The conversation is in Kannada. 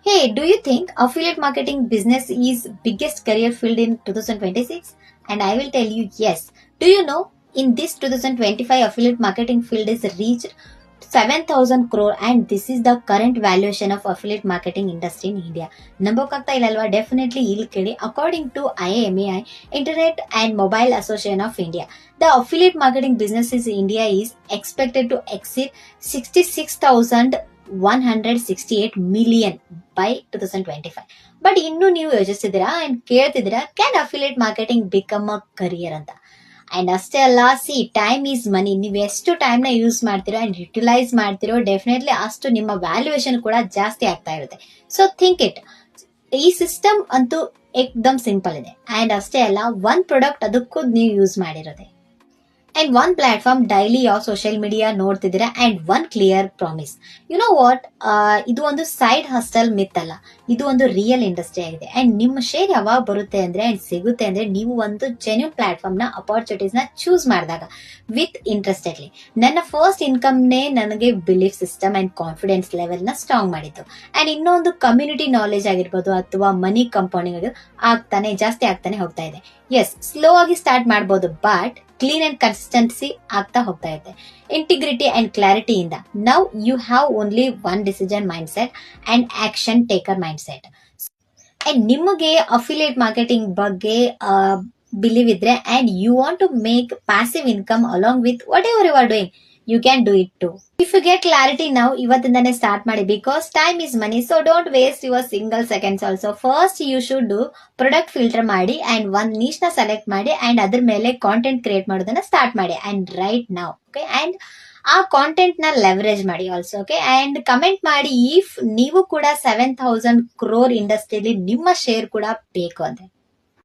Hey, do you think affiliate marketing business is biggest career field in 2026? And I will tell you yes. Do you know in this 2025 affiliate marketing field is reached 7,000 crore and this is the current valuation of affiliate marketing industry in India. ನಂಬೋಕಾಗ್ತಾ ಇಲ್ಲಲ್ವಾ ಡೆಫಿನೆಟ್ಲಿ ಇಲ್ಲಿ ಕೇಳಿ according to IAMAI Internet and Mobile Association of India, the affiliate marketing business in India is expected to exceed 66,168 million by 2025. But ಇನ್ನು ನೀವು ಯೋಚಿಸ್ತಿದ್ದೀರಾ ಅಂಡ್ ಕೇಳ್ತಿದ್ದೀರಾ can affiliate marketing become a career ಅಂತ. ಅಂಡ್ ಅಷ್ಟೇ ಅಲ್ಲ, ಸಿ ಟೈಮ್ ಈಸ್ ಮನಿ. ನೀವು ಎಷ್ಟು ಟೈಮ್ ನ ಯೂಸ್ ಮಾಡ್ತಿರೋ ಅಂಡ್ ಯುಟಿಲೈಸ್ ಮಾಡ್ತಿರೋ ಡೆಫಿನೆಟ್ಲಿ ಅಷ್ಟು ನಿಮ್ಮ ವ್ಯಾಲ್ಯೂಯೇಷನ್ ಕೂಡ ಜಾಸ್ತಿ ಆಗ್ತಾ ಇರುತ್ತೆ. So think it. ಈ ಸಿಸ್ಟಮ್ ಅಂತೂ ಏಕ್ದಮ್ ಸಿಂಪಲ್ ಇದೆ. ಅಂಡ್ ಅಷ್ಟೇ ಅಲ್ಲ, ಒನ್ ಪ್ರಾಡಕ್ಟ್ ಅದಕ್ಕೂ ನೀವು ಯೂಸ್ ಮಾಡಿರೋದೆ ಅಂಡ್ ಒನ್ ಪ್ಲಾಟ್ಫಾರ್ಮ್ ಡೈಲಿ ಯಾವ ಸೋಷಿಯಲ್ ಮೀಡಿಯಾ ನೋಡ್ತಿದ್ದೀರಾ and one clear promise. You know what, ಇದು ಒಂದು ಸೈಡ್ ಹಸ್ಟಲ್ ಮಿತ್ ಅಲ್ಲ, ಇದು ಒಂದು ರಿಯಲ್ ಇಂಡಸ್ಟ್ರಿ ಆಗಿದೆ. ಅಂಡ್ ನಿಮ್ಮ ಶೇರ್ ಯಾವಾಗ ಬರುತ್ತೆ ಅಂದ್ರೆ ಅಂಡ್ ಸಿಗುತ್ತೆ ಅಂದ್ರೆ ನೀವು ಒಂದು ಜೆನ್ಯೂನ್ ಪ್ಲಾಟ್ಫಾರ್ಮ್ ನ ಅಪಾರ್ಚುನಿಟೀಸ್ ನ ಚೂಸ್ ಮಾಡಿದಾಗ ವಿತ್ ಇಂಟ್ರೆಸ್ಟೆಡ್ಲಿ. ನನ್ನ ಫಸ್ಟ್ ಇನ್ಕಮ್ನೇ ನನಗೆ belief system and confidence level ನ ಸ್ಟ್ರಾಂಗ್ ಮಾಡಿತ್ತು. ಅಂಡ್ ಇನ್ನೊಂದು ಕಮ್ಯುನಿಟಿ ನಾಲೆಜ್ ಆಗಿರ್ಬೋದು ಅಥವಾ ಮನಿ ಕಂಪೌಂಡಿಂಗ್ ಆಗ್ತಾನೆ ಜಾಸ್ತಿ ಆಗ್ತಾನೆ ಹೋಗ್ತಾ ಇದೆ. ಎಸ್, ಸ್ಲೋ ಆಗಿ ಸ್ಟಾರ್ಟ್ ಮಾಡ್ಬೋದು, ಬಟ್ ಕ್ಲೀನ್ ಅಂಡ್ ಕನ್ಸಿಸ್ಟೆನ್ಸಿ ಆಗ್ತಾ ಹೋಗ್ತಾ ಇದೆ. ಇಂಟಿಗ್ರಿಟಿ ಅಂಡ್ ಕ್ಲಾರಿಟಿ ಇಂದ now you have only one decision mindset and action taker mindset. And ನಿಮಗೆ ಅಫಿಲಿಯೇಟ್ ಮಾರ್ಕೆಟಿಂಗ್ ಬಗ್ಗೆ ಬಿಲೀವ್ ಇದ್ರೆ and you want to make passive income along with whatever you are doing, you can do it too. If you get clarity ನಾವು ಇವತ್ತಿಂದಾನೆ ಸ್ಟಾರ್ಟ್ ಮಾಡಿ, because time is money. So don't waste your single seconds also. First you should do product filter ಮಾಡಿ ಅಂಡ್ ಒಂದ್ ನೀಶ್ ನ ಸೆಲೆಕ್ಟ್ ಮಾಡಿ ಅಂಡ್ ಅದ್ರ ಮೇಲೆ ಕಾಂಟೆಂಟ್ ಕ್ರಿಯೇಟ್ ಮಾಡೋದನ್ನ ಸ್ಟಾರ್ಟ್ ಮಾಡಿ ಅಂಡ್ ರೈಟ್ ನಾವು. ಓಕೆ, ಅಂಡ್ ಆ ಕಾಂಟೆಂಟ್ ನ ಲೆವರೇಜ್ ಮಾಡಿ ಆಲ್ಸೋ. ಓಕೆ, ಅಂಡ್ ಕಮೆಂಟ್ ಮಾಡಿ ಇಫ್ ನೀವು ಕೂಡ 7,000 crore ಇಂಡಸ್ಟ್ರಿಯಲ್ಲಿ ನಿಮ್ಮ ಶೇರ್ ಕೂಡ ಬೇಕು ಅಂದ್ರೆ.